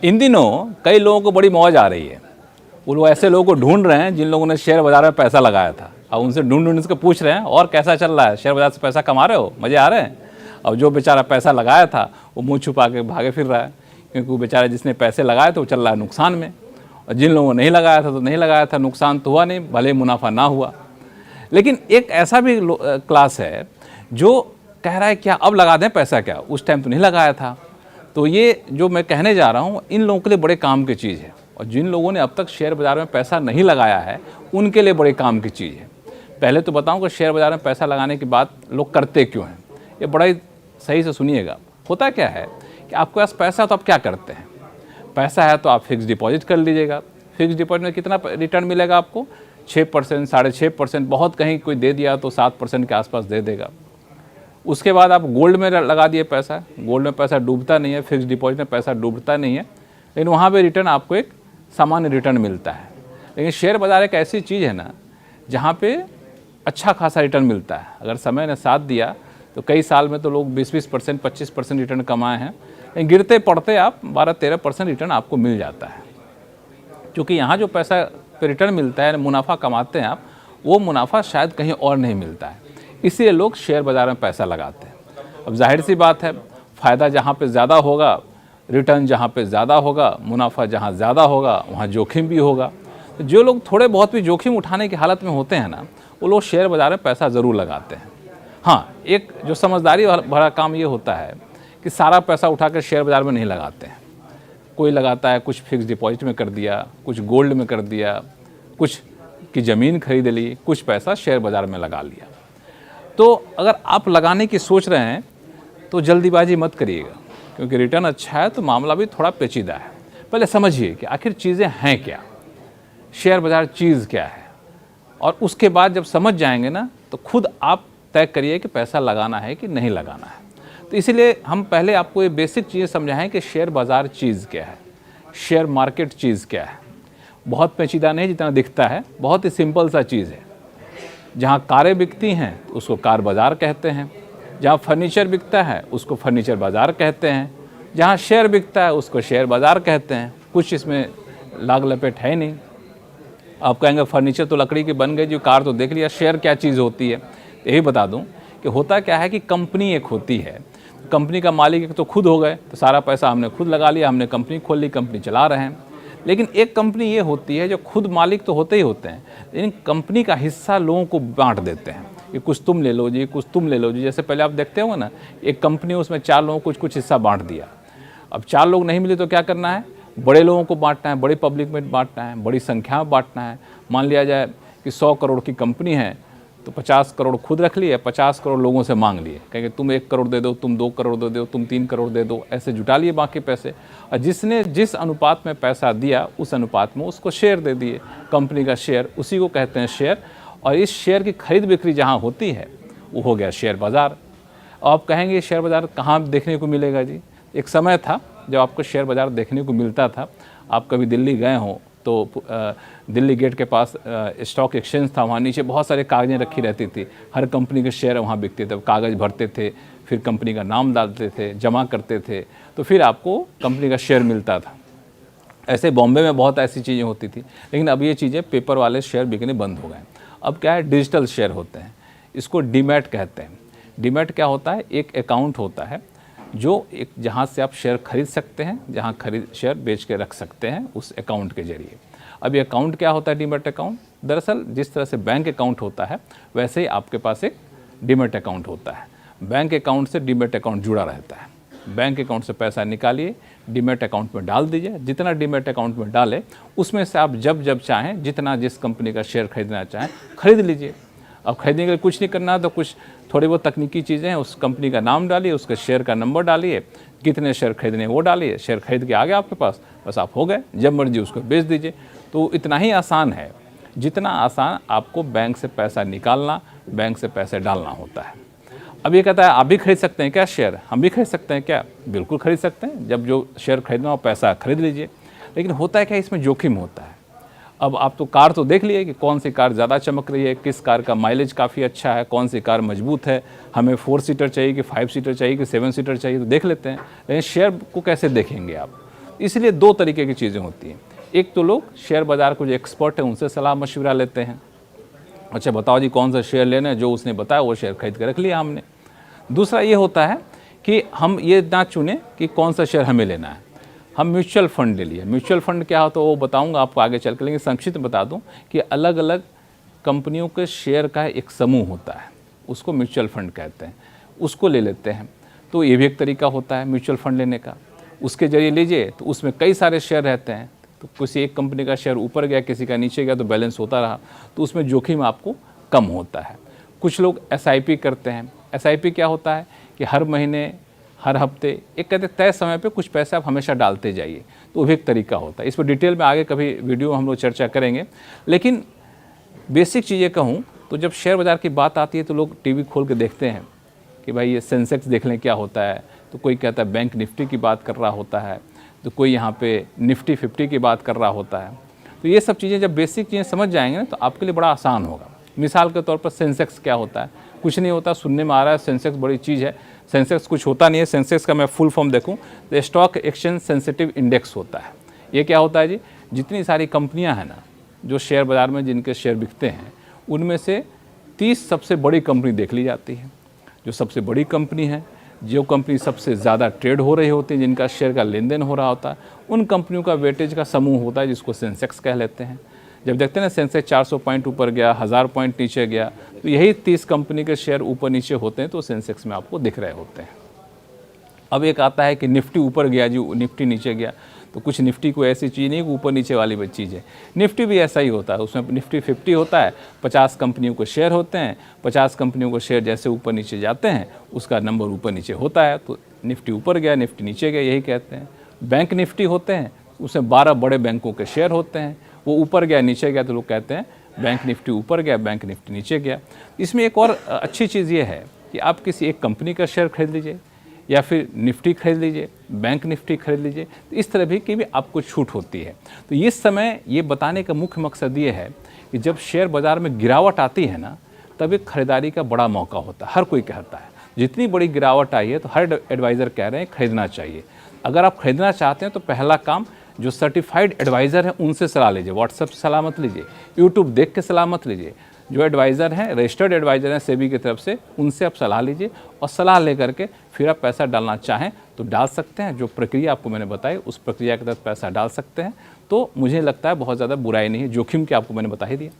इन दिनों कई लोगों को बड़ी मौज आ रही है। वो लोग ऐसे लोगों को ढूंढ रहे हैं जिन लोगों ने शेयर बाजार में पैसा लगाया था। अब उनसे ढूंढ ढूंढ के पूछ रहे हैं और कैसा चल रहा है, शेयर बाजार से पैसा कमा रहे हो, मज़े आ रहे हैं। अब जो बेचारा पैसा लगाया था वो मुँह छुपा के भागे फिर रहा है, क्योंकि वो बेचारा जिसने पैसे लगाए थे वो चल रहा है नुकसान में, और जिन लोगों ने नहीं लगाया था तो नहीं लगाया था, नुकसान तो हुआ नहीं, भले मुनाफा ना हुआ। लेकिन एक ऐसा भी क्लास है जो कह रहा है क्या अब लगा दें पैसा, क्या उस टाइम तो नहीं लगाया था। तो ये जो मैं कहने जा रहा हूँ इन लोगों के लिए बड़े काम की चीज़ है, और जिन लोगों ने अब तक शेयर बाज़ार में पैसा नहीं लगाया है उनके लिए बड़े काम की चीज़ है। पहले तो बताऊं कि शेयर बाज़ार में पैसा लगाने की बात लोग करते क्यों हैं, ये बड़ा ही सही से सुनिएगा। होता क्या है कि आपके पास पैसा है तो आप क्या करते हैं, पैसा है तो आप फिक्स डिपॉजिट कर लीजिएगा। फिक्स डिपॉजिट में कितना रिटर्न मिलेगा आपको, 6%, 6.5%, बहुत कहीं कोई दे दिया तो 7% के आसपास दे देगा। उसके बाद आप गोल्ड में लगा दिए पैसा, गोल्ड में पैसा डूबता नहीं है, फिक्स डिपॉजिट में पैसा डूबता नहीं है, लेकिन वहाँ पे रिटर्न आपको एक सामान्य रिटर्न मिलता है। लेकिन शेयर बाज़ार एक ऐसी चीज़ है ना जहाँ पे अच्छा खासा रिटर्न मिलता है। अगर समय ने साथ दिया तो कई साल में तो लोग 20-20%, 25% रिटर्न कमाए हैं, लेकिन गिरते पड़ते आप 12-13% रिटर्न आपको मिल जाता है। क्योंकि यहाँ जो पैसा पे रिटर्न मिलता है, मुनाफा कमाते हैं आप, वो मुनाफा शायद कहीं और नहीं मिलता है, इसलिए लोग शेयर बाज़ार में पैसा लगाते हैं। अब जाहिर सी बात है, फ़ायदा जहाँ पे ज़्यादा होगा, रिटर्न जहाँ पे ज़्यादा होगा, मुनाफा जहाँ ज़्यादा होगा, वहाँ जोखिम भी होगा। तो जो लोग थोड़े बहुत भी जोखिम उठाने की हालत में होते हैं ना, वो लोग शेयर बाज़ार में पैसा ज़रूर लगाते हैं। हाँ, एक जो समझदारी भरा काम ये होता है कि सारा पैसा उठा कर शेयर बाज़ार में नहीं लगाते हैं। कोई लगाता है कुछ फिक्स डिपॉजिट में कर दिया, कुछ गोल्ड में कर दिया, कुछ की ज़मीन खरीद ली, कुछ पैसा शेयर बाज़ार में लगा लिया। तो अगर आप लगाने की सोच रहे हैं तो जल्दीबाजी मत करिएगा, क्योंकि रिटर्न अच्छा है तो मामला भी थोड़ा पेचीदा है। पहले समझिए कि आखिर चीज़ें हैं क्या, शेयर बाज़ार चीज़ क्या है, और उसके बाद जब समझ जाएंगे ना तो खुद आप तय करिए कि पैसा लगाना है कि नहीं लगाना है। तो इसीलिए हम पहले आपको ये बेसिक चीज़ें समझाएं कि शेयर बाज़ार चीज़ क्या है, शेयर मार्केट चीज़ क्या है। बहुत पेचीदा नहीं जितना दिखता है, बहुत ही सिंपल सा चीज़ है। जहाँ कारें बिकती हैं उसको कार बाज़ार कहते हैं, जहाँ फर्नीचर बिकता है उसको फर्नीचर बाज़ार कहते हैं, जहाँ शेयर बिकता है उसको शेयर बाज़ार कहते हैं। कुछ इसमें लाग लपेट है नहीं। आप कहेंगे फर्नीचर तो लकड़ी की बन गई, जो कार तो देख लिया, शेयर क्या चीज़ होती है। तो यही बता दूं कि होता क्या है कि कंपनी एक होती है, कंपनी का मालिक एक तो खुद हो गए, तो सारा पैसा हमने खुद लगा लिया, हमने कंपनी खोल ली, कंपनी चला रहे हैं। लेकिन एक कंपनी ये होती है जो खुद मालिक तो होते ही होते हैं, लेकिन कंपनी का हिस्सा लोगों को बांट देते हैं कि कुछ तुम ले लो जी, कुछ तुम ले लो जी। जैसे पहले आप देखते हो ना, एक कंपनी उसमें 4 लोगों को कुछ हिस्सा बांट दिया। अब 4 लोग नहीं मिले तो क्या करना है, बड़े लोगों को बांटना है, बड़ी पब्लिक में बांटना है, बड़ी संख्या में बांटना है। मान लिया जाए कि 100 करोड़ की कंपनी है तो 50 करोड़ खुद रख लिए, 50 करोड़ लोगों से मांग लिए, कहेंगे तुम 1 करोड़ दे दो, तुम 2 करोड़ दे दो, तुम 3 करोड़ दे दो, ऐसे जुटा लिए बाकी पैसे। और जिसने जिस अनुपात में पैसा दिया उस अनुपात में उसको शेयर दे दिए, कंपनी का शेयर, उसी को कहते हैं शेयर। और इस शेयर की खरीद बिक्री जहाँ होती है वो हो गया शेयर बाज़ार। और आप कहेंगे शेयर बाज़ार कहाँ देखने को मिलेगा जी। एक समय था जब आपको शेयर बाज़ार देखने को मिलता था। आप कभी दिल्ली गए हों तो दिल्ली गेट के पास स्टॉक एक्सचेंज था, वहाँ नीचे बहुत सारे कागज़ें रखी रहती थी, हर कंपनी के शेयर वहाँ बिकते थे। कागज़ भरते थे, फिर कंपनी का नाम डालते थे, जमा करते थे, तो फिर आपको कंपनी का शेयर मिलता था। ऐसे बॉम्बे में बहुत ऐसी चीज़ें होती थी, लेकिन अब ये चीज़ें पेपर वाले शेयर बिकने बंद हो गए। अब क्या है, डिजिटल शेयर होते हैं, इसको डीमैट कहते हैं। डीमैट क्या होता है, एक अकाउंट होता है जो एक जहाँ से आप शेयर खरीद सकते हैं, जहाँ खरीद शेयर बेच के रख सकते हैं उस अकाउंट के जरिए। अब ये अकाउंट क्या होता है, डीमैट अकाउंट, दरअसल जिस तरह से बैंक अकाउंट होता है वैसे ही आपके पास एक डीमैट अकाउंट होता है। बैंक अकाउंट से डीमैट अकाउंट जुड़ा रहता है। बैंक अकाउंट से पैसा निकालिए, डीमैट अकाउंट में डाल दीजिए, जितना डीमैट अकाउंट में डालें उसमें से आप जब जब चाहें, जितना जिस कंपनी का शेयर खरीदना चाहें खरीद लीजिए। अब खरीदने के लिए कुछ नहीं करना, तो कुछ थोड़ी बहुत तकनीकी चीज़ें हैं, उस कंपनी का नाम डालिए, उसके शेयर का नंबर डालिए, कितने शेयर खरीदने वो डालिए, शेयर खरीद के आ गए आपके पास, बस आप हो गए, जब मर्जी उसको बेच दीजिए। तो इतना ही आसान है जितना आसान आपको बैंक से पैसा निकालना, बैंक से पैसे डालना होता है। अब ये कहता है आप भी खरीद सकते हैं क्या शेयर, हम भी खरीद सकते हैं क्या, बिल्कुल खरीद सकते हैं, जब जो शेयर खरीदना हो पैसा खरीद लीजिए। लेकिन होता है क्या, इसमें जोखिम होता है। अब आप तो कार तो देख लिए कि कौन सी कार ज़्यादा चमक रही है, किस कार का माइलेज काफ़ी अच्छा है, कौन सी कार मजबूत है, हमें 4 सीटर चाहिए कि 5 सीटर चाहिए कि 7 सीटर चाहिए, तो देख लेते हैं। लेकिन शेयर को कैसे देखेंगे आप, इसलिए दो तरीके की चीज़ें होती हैं। एक तो लोग शेयर बाज़ार को जो एक्सपर्ट है उनसे सलाह मशवरा लेते हैं, अच्छा बताओ जी कौन सा शेयर लेना है, जो उसने बताया वो शेयर खरीद कर रख लिया हमने। दूसरा ये होता है कि हम ये ना चुने कि कौन सा शेयर हमें लेना है, हम म्यूचुअल फंड ले लिए। म्यूचुअल फंड क्या होता है वो बताऊंगा आपको आगे चल कर, लेकिन संक्षिप्त बता दूं कि अलग अलग कंपनियों के शेयर का एक समूह होता है, उसको म्यूचुअल फंड कहते हैं, उसको ले लेते हैं। तो ये भी एक तरीका होता है म्यूचुअल फंड लेने का। उसके जरिए लीजिए तो उसमें कई सारे शेयर रहते हैं, तो किसी एक कंपनी का शेयर ऊपर गया, किसी का नीचे गया, तो बैलेंस होता रहा, तो उसमें जोखिम आपको कम होता है। कुछ लोग SIP करते हैं। SIP क्या होता है कि हर महीने, हर हफ्ते एक कहते तय समय पे कुछ पैसे आप हमेशा डालते जाइए, तो वो भी एक तरीका होता है। इस पर डिटेल में आगे कभी वीडियो हम लोग चर्चा करेंगे, लेकिन बेसिक चीज़ें कहूँ तो जब शेयर बाज़ार की बात आती है तो लोग टीवी खोल के देखते हैं कि भाई ये सेंसेक्स देख लें क्या होता है, तो कोई कहता है बैंक निफ्टी की बात कर रहा होता है, तो कोई यहाँ पे निफ्टी 50 की बात कर रहा होता है। तो ये सब चीज़ें जब बेसिक चीज़ें समझ जाएंगे ना तो आपके लिए बड़ा आसान होगा। मिसाल के तौर पर सेंसेक्स क्या होता है, कुछ नहीं होता, सुनने में आ रहा है सेंसेक्स बड़ी चीज़ है, सेंसेक्स कुछ होता नहीं है। सेंसेक्स का मैं फुल फॉर्म देखूँ तो स्टॉक एक्सचेंज सेंसिटिव इंडेक्स होता है। ये क्या होता है जी, जितनी सारी कंपनियाँ हैं ना जो शेयर बाज़ार में जिनके शेयर बिकते हैं, उनमें से 30 सबसे बड़ी कंपनी देख ली जाती है। जो सबसे बड़ी कंपनी है, जो कंपनी सबसे ज़्यादा ट्रेड हो रही होती है, जिनका शेयर का लेन देन हो रहा होता है, उन कंपनियों का वेटेज का समूह होता है, जिसको सेंसेक्स कह लेते हैं। जब देखते हैं ना सेंसेक्स 400 पॉइंट ऊपर गया, 1000 पॉइंट नीचे गया, तो यही 30 कंपनी के शेयर ऊपर नीचे होते हैं, तो सेंसेक्स में आपको दिख रहे होते हैं। अब एक आता है कि निफ्टी ऊपर गया जी, निफ्टी नीचे गया, तो कुछ निफ्टी को ऐसी चीज़ नहीं कि ऊपर नीचे वाली चीज़ है, निफ्टी भी ऐसा ही होता है। उसमें निफ्टी 50 होता है, 50 कंपनियों के शेयर होते हैं, 50 कंपनियों के शेयर जैसे ऊपर नीचे जाते हैं उसका नंबर ऊपर नीचे होता है, तो निफ्टी ऊपर गया, निफ्टी नीचे गया, यही कहते हैं। बैंक निफ्टी होते हैं, उसमें 12 बड़े बैंकों के शेयर होते हैं, वो ऊपर गया नीचे गया तो लोग कहते हैं बैंक निफ्टी ऊपर गया, बैंक निफ्टी नीचे गया। इसमें एक और अच्छी चीज़ ये है कि आप किसी एक कंपनी का शेयर खरीद लीजिए या फिर निफ्टी खरीद लीजिए, बैंक निफ्टी खरीद लीजिए, तो इस तरह भी की भी आपको छूट होती है। तो इस समय ये बताने का मुख्य मकसद ये है कि जब शेयर बाज़ार में गिरावट आती है ना, तब एक खरीदारी का बड़ा मौका होता है। हर कोई कहता है जितनी बड़ी गिरावट आई है तो हर एडवाइज़र कह रहे हैं खरीदना चाहिए। अगर आप खरीदना चाहते हैं तो पहला काम जो सर्टिफाइड एडवाइज़र हैं उनसे सलाह लीजिए, व्हाट्सएप से सलाह मत लीजिए, यूट्यूब देख के सलाह मत लीजिए। जो एडवाइज़र हैं, रजिस्टर्ड एडवाइज़र हैं सेबी की तरफ से, उनसे आप सलाह लीजिए और सलाह लेकर के फिर आप पैसा डालना चाहें तो डाल सकते हैं। जो प्रक्रिया आपको मैंने बताई उस प्रक्रिया के तहत पैसा डाल सकते हैं। तो मुझे लगता है बहुत ज़्यादा बुराई नहीं है, जोखिम की आपको मैंने बता ही दिया।